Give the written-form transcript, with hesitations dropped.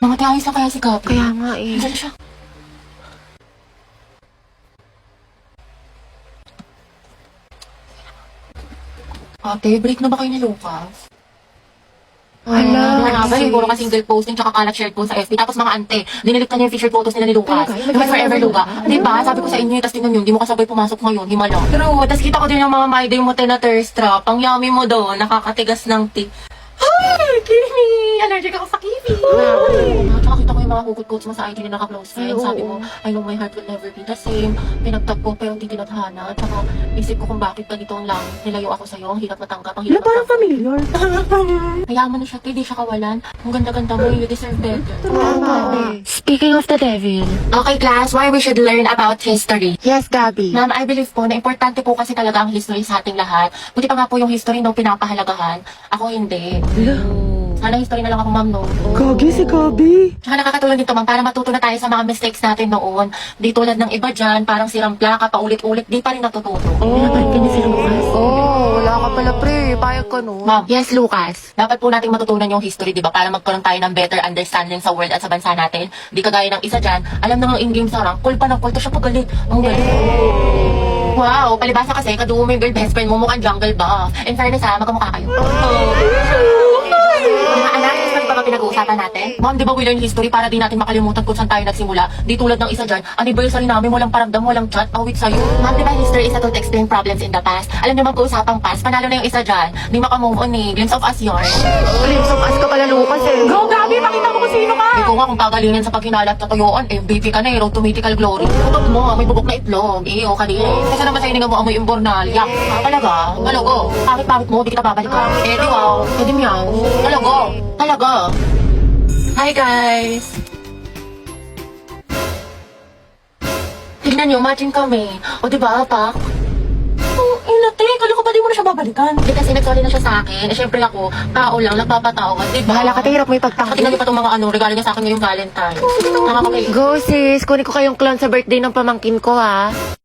Mga tiayos na kaya si Kapi. Kaya nga eh. Diyan siya. Ate, break na ba kayo ni Lucas? Hala. Siguro ka single posting tsaka kalat shared po sa FB. Tapos mga ante, dinilit ka niya yung featured photos nila ni Lucas. Naman forever, Luca. Di ba? Sabi ko sa inyo, tapos tingnan nyo, hindi mo kasabay pumasok ngayon, himala. True, tapos kita ko din yung mga my day mo na thirst trap. Ang yummy mo doon, nakakatigas ng Ay, Kimi! Allergic ako sa Kimi! Tsaka kita ko yung mga hugot-hugot mo sa IG na naka-close friends. Sabi mo, I know my heart will never be the same. Pinagtag ko pero hindi tinadhana. Tsaka isip ko kung bakit ganito ang lang. Nilayo ako sa'yo, ang hirap matanggap, ang hirap Parang familiar. Hayaan mo na siya, hindi siya kawalan. Ang ganda-ganda mo, you deserve better. Speaking of the devil. Okay, class, why we should learn about history? Yes, Gabi. Ma'am, I believe po na importante po kasi talaga ang history sa ating lahat. Buti pa nga po yung history no pinapahalagahan. Ako hindi. Sana history na lang ako, ma'am, no? Gagi si Gabi. Tsaka nakakatulong dito, ma'am, para matuto na tayo sa mga mistakes natin noon. Di tulad ng iba dyan, parang sirang plaka, paulit-ulit, di pa rin natututo. Pinapalik ka niya si Lucas. Wala ka pala pre. Payag ka no. Ma'am, Yes, Lucas. dapat po nating matutunan yung history, di ba? Para magkaroon tayo ng better understanding sa world at sa bansa natin. Di kagaya ng isa dyan, alam na ng in-game sarang, call pa ng call, to siya pagalit. Ang galit. Wow, palibasa kasi, kadugo mo yung girl best friend mo, mukhang jungle buff. In fairness ha, magkamukha kayo. Mga anak, history pa ba pinag-uusapan natin? Ma'am, di ba we learn history para di natin makalimutan kung saan tayo nagsimula? Di tulad ng isa dyan, anniversary namin, walang paramdam, walang chat, awit sa'yo. Ma'am, di ba history is a tool to explain problems in the past? Alam niyo mag-uusapang past, panalo na yung isa dyan. Di makamove on eh, glimpse of us yarn. Glimpse of us ka pala, Lucas eh. Go, Gabi! Pakita mo kung sino ka! Ikaw nga kung pagalingin sa paghinala at katuyuan, MVP ka na eh, road to mythical glory. Kutot mo, may bubok na itlog, iyo ka din. Kasi naman sa hininga mo amoy imbornalya. Talaga? Talago? Pangit-pangit mo, di kita babalikan. Eh di wow, eh di meow. Talago? Talaga? Hi guys! Tignan nyo, matching kami. O diba, pak? Oh, inate, kala ko ba di mo na siya babalikan? Di kasi nagsorry na siya sa akin. Eh, syempre ako, tao lang, nagpapatawad, diba? Bahala ka, hirap mo Saka ipagtangki. tingnan niyo pa itong mga regalo niya sa akin ngayong Valentine. Nakakapay. Go sis, kunin ko kayong clown sa birthday ng pamangkin ko ha.